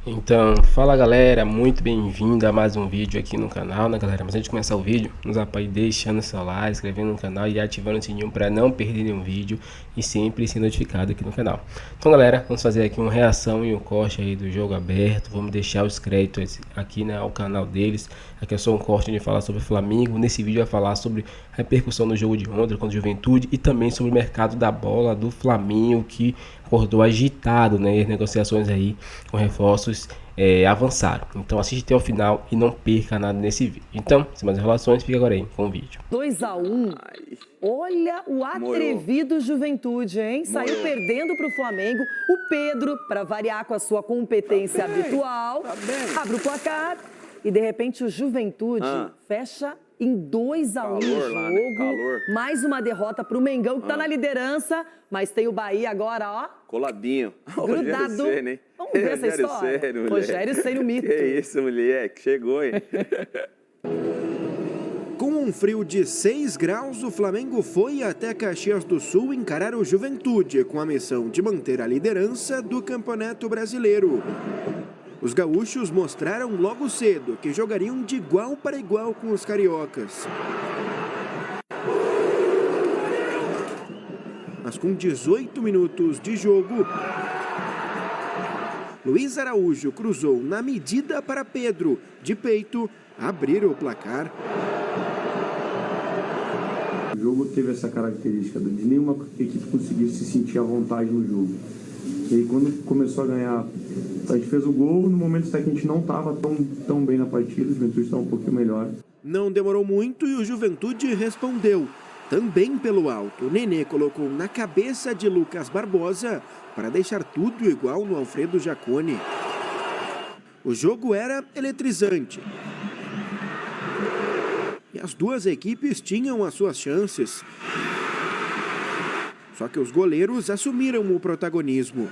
Então, fala galera, muito bem-vindo a mais um vídeo aqui no canal, né galera? Mas antes de começar o vídeo, nos apoie deixando seu like, inscrevendo no canal e ativando o sininho para não perder nenhum vídeo e sempre ser notificado aqui no canal. Então galera, vamos fazer aqui uma reação e um corte aí do jogo aberto, vamos deixar os créditos aqui, né, ao canal deles. Aqui é só um corte de falar sobre o Flamengo, nesse vídeo vai falar sobre a repercussão do jogo de ontem contra o Juventude e também sobre o mercado da bola do Flamengo, que acordou agitado, né, e as negociações aí com reforços avançaram. Então assiste até o final e não perca nada nesse vídeo. Então, sem mais enrolações, fica agora aí com o vídeo. 2-1. Olha o atrevido Juventude, hein? Saiu perdendo para o Flamengo. O Pedro, para variar com a sua competência habitual, abre o placar e de repente o Juventude fecha em 2-1 o jogo. Mais uma derrota para o Mengão, que está na liderança, mas tem o Bahia agora, ó. Coladinho. Grudado. Ceni, hein? Vamos ver essa história? Ceni, Rogério Ceni, o mito. Que isso, moleque. Chegou, hein? Com um frio de 6 graus, o Flamengo foi até Caxias do Sul encarar o Juventude com a missão de manter a liderança do Campeonato Brasileiro. Os gaúchos mostraram logo cedo que jogariam de igual para igual com os cariocas. Mas com 18 minutos de jogo, Luiz Araújo cruzou na medida para Pedro, de peito, abrir o placar. O jogo teve essa característica de nenhuma equipe conseguir se sentir à vontade no jogo. E aí quando começou a ganhar, a gente fez o gol, no momento até que a gente não estava tão bem na partida, o Juventude estava um pouquinho melhor. Não demorou muito e o Juventude respondeu. Também pelo alto, Nenê colocou na cabeça de Lucas Barbosa para deixar tudo igual no Alfredo Jaconi. O jogo era eletrizante. E as duas equipes tinham as suas chances. Só que os goleiros assumiram o protagonismo.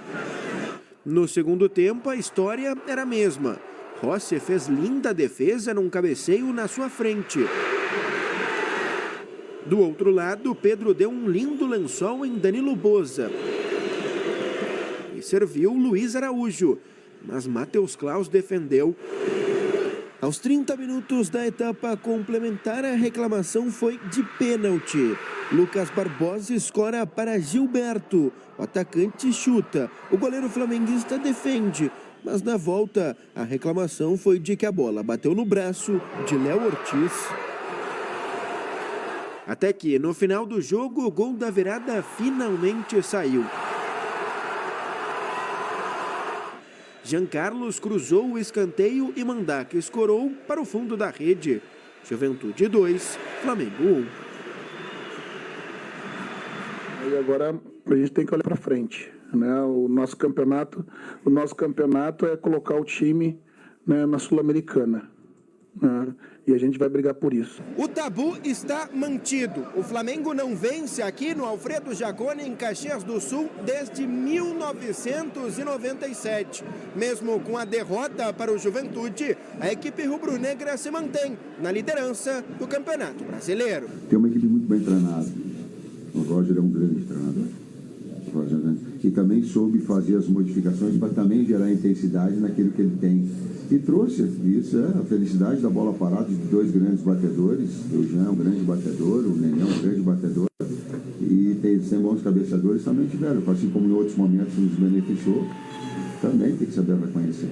No segundo tempo, a história era a mesma. Rossi fez linda defesa num cabeceio na sua frente. Do outro lado, Pedro deu um lindo lençol em Danilo Boza. E serviu Luiz Araújo, mas Matheus Klaus defendeu. Aos 30 minutos da etapa complementar, a reclamação foi de pênalti. Lucas Barbosa escora para Gilberto. O atacante chuta. O goleiro flamenguista defende. Mas na volta, a reclamação foi de que a bola bateu no braço de Léo Ortiz. Até que, no final do jogo, o gol da virada finalmente saiu. Jean Carlos cruzou o escanteio e Mandak escorou para o fundo da rede. Juventude 2, Flamengo 1. E agora a gente tem que olhar para frente, né? O nosso campeonato é colocar o time, né, na Sul-Americana, né? E a gente vai brigar por isso. O tabu está mantido. O Flamengo não vence aqui no Alfredo Jaconi, em Caxias do Sul, desde 1997. Mesmo com a derrota para o Juventude, a equipe rubro-negra se mantém na liderança do Campeonato Brasileiro. Tem uma equipe muito bem treinada. O Roger é um grande treinador. O Roger, né? E também soube fazer as modificações para também gerar intensidade naquilo que ele tem. E trouxe isso, a felicidade da bola parada de dois grandes batedores. O Jean é um grande batedor, o Nenê é um grande batedor. E tem bons cabeceadores também tiveram, assim como em outros momentos nos beneficiou. Também tem que saber reconhecer.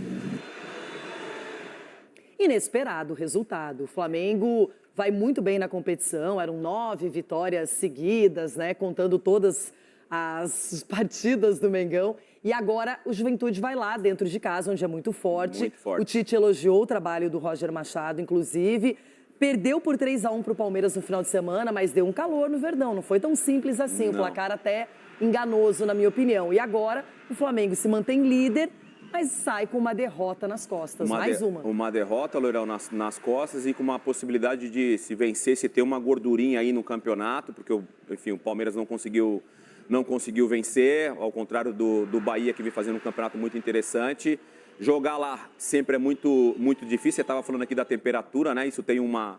Inesperado o resultado. O Flamengo vai muito bem na competição, eram 9 vitórias seguidas, né, contando todas as partidas do Mengão. E agora o Juventude vai lá dentro de casa, onde é muito forte. Muito forte. O Tite elogiou o trabalho do Roger Machado, inclusive. Perdeu por 3-1 para o Palmeiras no final de semana, mas deu um calor no Verdão. Não foi tão simples assim, o placar até enganoso, na minha opinião. E agora o Flamengo se mantém líder, mas sai com uma derrota nas costas. Uma derrota, Loirão, nas costas e com uma possibilidade de, se vencer, se ter uma gordurinha aí no campeonato, porque, enfim, o Palmeiras não conseguiu vencer, ao contrário do Bahia, que vem fazendo um campeonato muito interessante. Jogar lá sempre é muito difícil. Você estava falando aqui da temperatura, né? Isso tem uma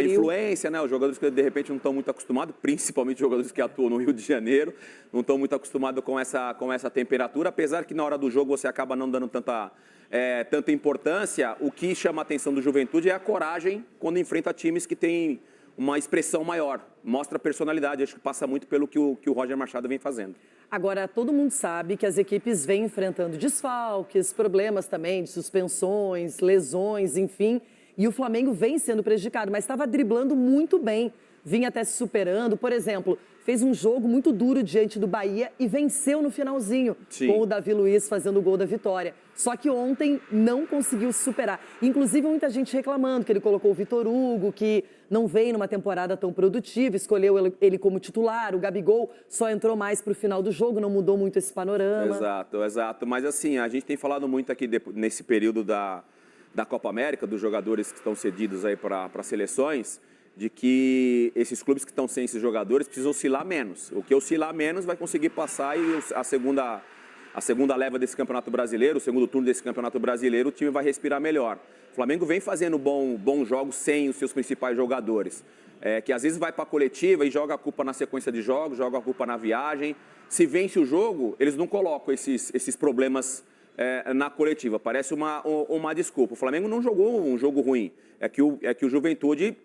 influência, né? Os jogadores que de repente não estão muito acostumados, principalmente os jogadores que atuam no Rio de Janeiro, não estão muito acostumados com essa temperatura, apesar que na hora do jogo você acaba não dando tanta tanta importância, o que chama a atenção do Juventude é a coragem quando enfrenta times que têm uma expressão maior, mostra personalidade, acho que passa muito pelo que o Roger Machado vem fazendo. Agora, todo mundo sabe que as equipes vêm enfrentando desfalques, problemas também de suspensões, lesões, enfim, e o Flamengo vem sendo prejudicado, mas estava driblando muito bem, vinha até se superando, por exemplo, fez um jogo muito duro diante do Bahia e venceu no finalzinho, Sim, com o Davi Luiz fazendo o gol da vitória. Só que ontem não conseguiu se superar. Inclusive, muita gente reclamando que ele colocou o Vitor Hugo, que não vem numa temporada tão produtiva, escolheu ele como titular, o Gabigol só entrou mais para o final do jogo, não mudou muito esse panorama. Exato. Mas assim, a gente tem falado muito aqui nesse período da Copa América, dos jogadores que estão cedidos aí para seleções, de que esses clubes que estão sem esses jogadores precisam oscilar menos. O que oscilar menos vai conseguir passar e a segunda leva desse Campeonato Brasileiro, o segundo turno desse Campeonato Brasileiro, o time vai respirar melhor. O Flamengo vem fazendo bons jogos sem os seus principais jogadores, que às vezes vai para a coletiva e joga a culpa na sequência de jogos, joga a culpa na viagem. Se vence o jogo, eles não colocam esses problemas na coletiva. Parece uma desculpa. O Flamengo não jogou um jogo ruim. É que o Juventude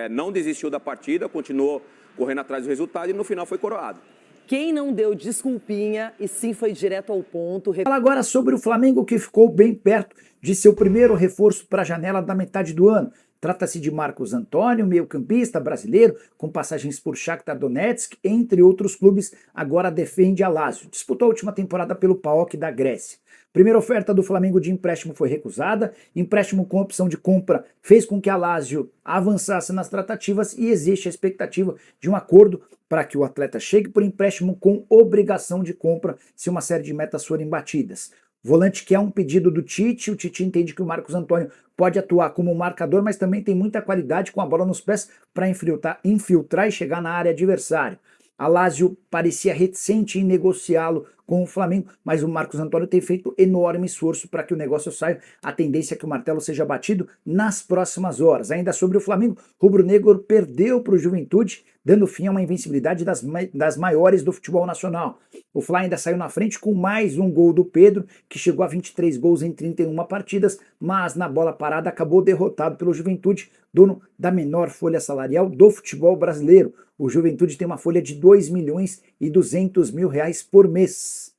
não desistiu da partida, continuou correndo atrás do resultado e no final foi coroado. Quem não deu desculpinha e sim foi direto ao ponto. Fala agora sobre o Flamengo, que ficou bem perto de seu primeiro reforço para a janela da metade do ano. Trata-se de Marcos Antônio, meio-campista brasileiro, com passagens por Shakhtar Donetsk, entre outros clubes, agora defende a Lazio. Disputou a última temporada pelo PAOK da Grécia. Primeira oferta do Flamengo de empréstimo foi recusada. Empréstimo com opção de compra fez com que a Lazio avançasse nas tratativas e existe a expectativa de um acordo para que o atleta chegue por empréstimo com obrigação de compra se uma série de metas forem batidas. Volante que é um pedido do Tite, o Tite entende que o Marcos Antônio pode atuar como marcador, mas também tem muita qualidade com a bola nos pés para infiltrar e chegar na área adversária. A Lazio parecia reticente em negociá-lo com o Flamengo, mas o Marcos Antônio tem feito enorme esforço para que o negócio saia. A tendência é que o martelo seja batido nas próximas horas. Ainda sobre o Flamengo, rubro-negro perdeu para o Juventude, dando fim a uma invencibilidade das maiores do futebol nacional. O Fla ainda saiu na frente com mais um gol do Pedro, que chegou a 23 gols em 31 partidas, mas na bola parada acabou derrotado pelo Juventude, dono da menor folha salarial do futebol brasileiro. O Juventude tem uma folha de R$2.200.000 por mês.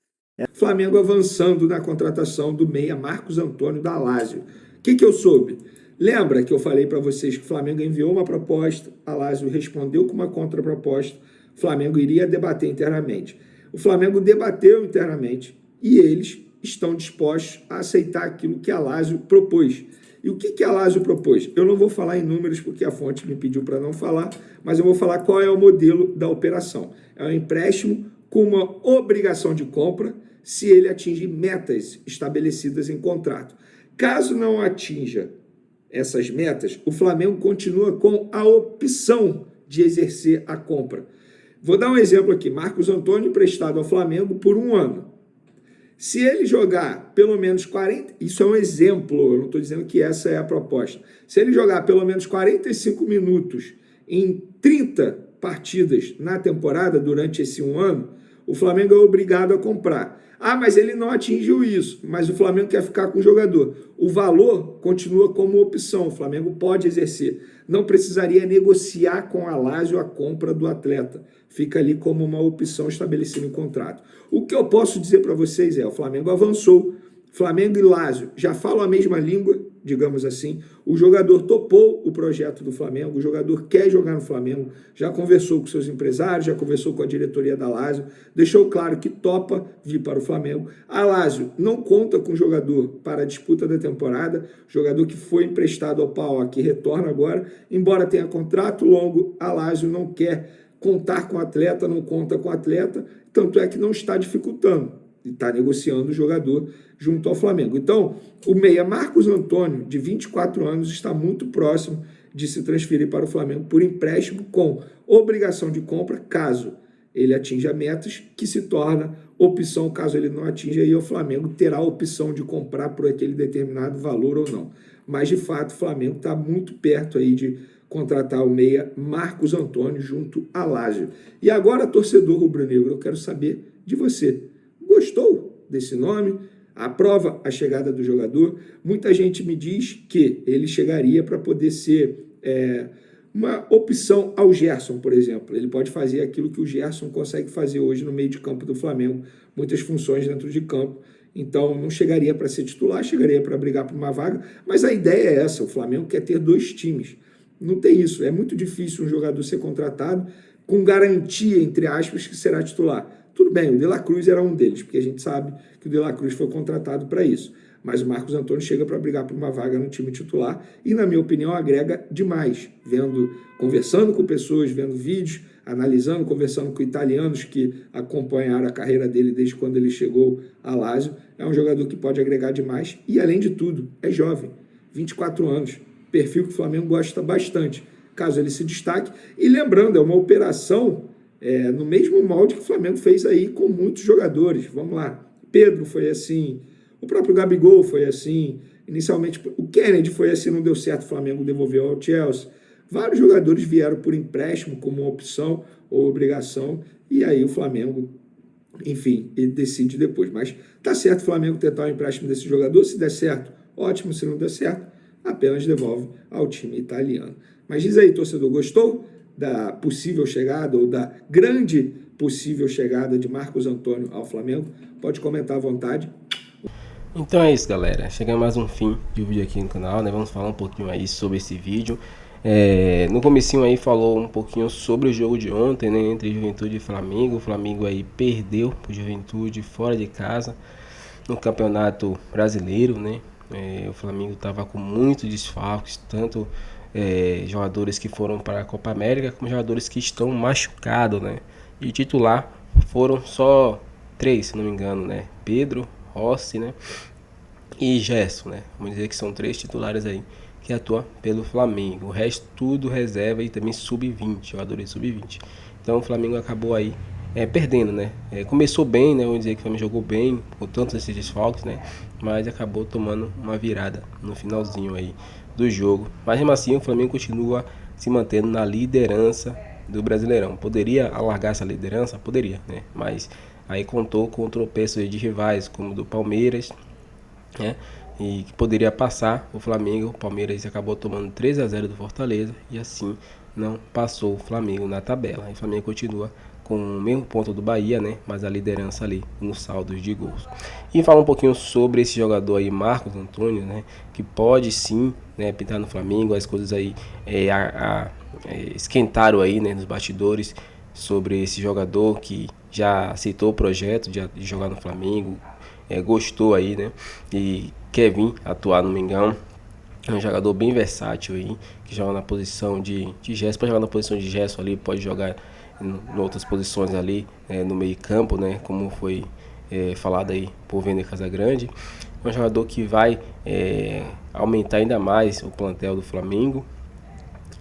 Flamengo avançando na contratação do meia Marcos Antônio da Lazio. O que eu soube? Lembra que eu falei para vocês que o Flamengo enviou uma proposta, a Lazio respondeu com uma contraproposta, o Flamengo iria debater internamente. O Flamengo debateu internamente e eles estão dispostos a aceitar aquilo que a Lazio propôs. E o que a Lazio propôs? Eu não vou falar em números porque a fonte me pediu para não falar, mas eu vou falar qual é o modelo da operação. É um empréstimo com uma obrigação de compra se ele atingir metas estabelecidas em contrato. Caso não atinja essas metas, o Flamengo continua com a opção de exercer a compra. Vou dar um exemplo aqui. Marcos Antônio emprestado ao Flamengo por 1 ano. Se ele jogar pelo menos 40... Isso é um exemplo, eu não estou dizendo que essa é a proposta. Se ele jogar pelo menos 45 minutos em 30 partidas na temporada durante esse 1 ano, o Flamengo é obrigado a comprar. Ah, mas ele não atingiu isso, mas o Flamengo quer ficar com o jogador. O valor continua como opção, o Flamengo pode exercer. Não precisaria negociar com a Lazio a compra do atleta. Fica ali como uma opção estabelecida em contrato. O que eu posso dizer para vocês é, o Flamengo avançou, Flamengo e Lazio já falam a mesma língua, digamos assim. O jogador topou o projeto do Flamengo, o jogador quer jogar no Flamengo, já conversou com seus empresários, já conversou com a diretoria da Lazio, deixou claro que topa vir para o Flamengo. A Lazio não conta com o jogador para a disputa da temporada, jogador que foi emprestado ao PAOK, que retorna agora, embora tenha contrato longo, a Lazio não quer contar com o atleta, não conta com o atleta, tanto é que não está dificultando. E está negociando o jogador junto ao Flamengo. Então, o meia Marcos Antônio, de 24 anos, está muito próximo de se transferir para o Flamengo por empréstimo com obrigação de compra, caso ele atinja metas, que se torna opção, caso ele não atinja, aí o Flamengo terá a opção de comprar por aquele determinado valor ou não. Mas, de fato, o Flamengo está muito perto aí de contratar o meia Marcos Antônio junto à Lazio. E agora, torcedor rubro-negro, eu quero saber de você. Gostou desse nome? aprova a chegada do jogador. Muita gente me diz que ele chegaria para poder ser uma opção ao Gerson, por exemplo. Ele pode fazer aquilo que o Gerson consegue fazer hoje no meio de campo do Flamengo, muitas funções dentro de campo. Então não chegaria para ser titular, chegaria para brigar por uma vaga, mas a ideia é essa, o Flamengo quer ter 2 times. Não tem isso, é muito difícil um jogador ser contratado com garantia, entre aspas, que será titular. Tudo bem, o De La Cruz era um deles, porque a gente sabe que o De La Cruz foi contratado para isso. Mas o Marcos Antônio chega para brigar por uma vaga no time titular e, na minha opinião, agrega demais. Conversando com pessoas, vendo vídeos, analisando, conversando com italianos que acompanharam a carreira dele desde quando ele chegou a Lazio. É um jogador que pode agregar demais e, além de tudo, é jovem, 24 anos, perfil que o Flamengo gosta bastante, caso ele se destaque. E lembrando, é uma operação no mesmo molde que o Flamengo fez aí com muitos jogadores. Vamos lá, Pedro foi assim, o próprio Gabigol foi assim, inicialmente o Kennedy foi assim, não deu certo, o Flamengo devolveu ao Chelsea. Vários jogadores vieram por empréstimo como uma opção ou obrigação, e aí o Flamengo, enfim, ele decide depois. Mas tá certo o Flamengo tentar o empréstimo desse jogador, se der certo, ótimo, se não der certo, apenas devolve ao time italiano. Mas diz aí, torcedor, gostou da possível chegada ou da grande possível chegada de Marcos Antônio ao Flamengo? Pode comentar à vontade. Então é isso, galera, chegamos a mais um fim de vídeo aqui no canal, né? Vamos falar um pouquinho aí sobre esse vídeo. No comecinho aí falou um pouquinho sobre o jogo de ontem, né, entre Juventude e Flamengo. O Flamengo aí perdeu pro Juventude fora de casa no Campeonato Brasileiro, né? O Flamengo estava com muitos desfalques, tanto jogadores que foram para a Copa América como jogadores que estão machucados, né? E titular foram só 3, se não me engano, né? Pedro, Rossi, né? E Gerson, né? Vamos dizer que são 3 titulares aí que atuam pelo Flamengo. O resto tudo reserva e também sub-20, jogadores sub-20. Então o Flamengo acabou aí perdendo, né? Começou bem, né? Vamos dizer que o Flamengo jogou bem com tantos esses desfalques, né? Mas acabou tomando uma virada no finalzinho aí do jogo. Mas mesmo assim o Flamengo continua se mantendo na liderança do Brasileirão. Poderia alargar essa liderança? Poderia, né? Mas aí contou com o tropeço de rivais como do Palmeiras, né? E que poderia passar o Flamengo. O Palmeiras acabou tomando 3-0 do Fortaleza e assim não passou o Flamengo na tabela. E o Flamengo continua com o mesmo ponto do Bahia, né? Mas a liderança ali nos saldos de gols. E falar um pouquinho sobre esse jogador aí, Marcos Antônio, né? Que pode sim, né, pintar no Flamengo. As coisas aí esquentaram aí, né, nos bastidores sobre esse jogador que já aceitou o projeto de jogar no Flamengo, gostou aí, né? E quer vir atuar no Mengão. É um jogador bem versátil aí, que joga na posição de Gerson, pode jogar na posição de Gerson ali, pode jogar em outras posições ali, no meio campo, né? Como foi falado aí por Vene Casagrande. É um jogador que vai aumentar ainda mais o plantel do Flamengo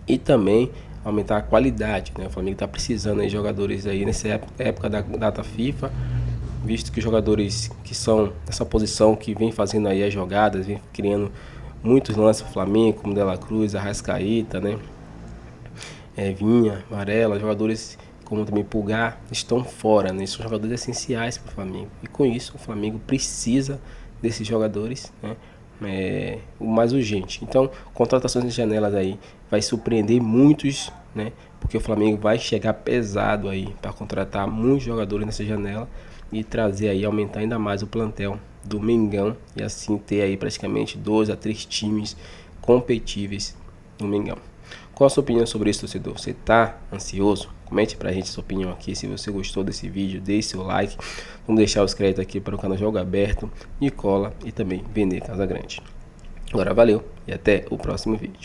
e também aumentar a qualidade, né? O Flamengo está precisando de jogadores aí nessa época da data FIFA, visto que os jogadores que são nessa posição, que vem fazendo aí as jogadas, vem criando muitos lances para o Flamengo, como De La Cruz, Arrascaeta, né? Vinha, Varela, jogadores como também Pulgar, estão fora, né? São jogadores essenciais para o Flamengo. E com isso o Flamengo precisa desses jogadores, né? O mais urgente. Então, contratações de janelas aí vai surpreender muitos, né? Porque o Flamengo vai chegar pesado aí para contratar muitos jogadores nessa janela e trazer aí, aumentar ainda mais o plantel do Mengão e assim ter aí praticamente 2 a 3 times competíveis no Mengão. Qual a sua opinião sobre isso, torcedor? Você tá ansioso? Comente pra gente sua opinião aqui. Se você gostou desse vídeo, deixe seu like. Vamos deixar os créditos aqui para o canal Jogo Aberto, Nicola e também Vene Casagrande. Agora valeu e até o próximo vídeo.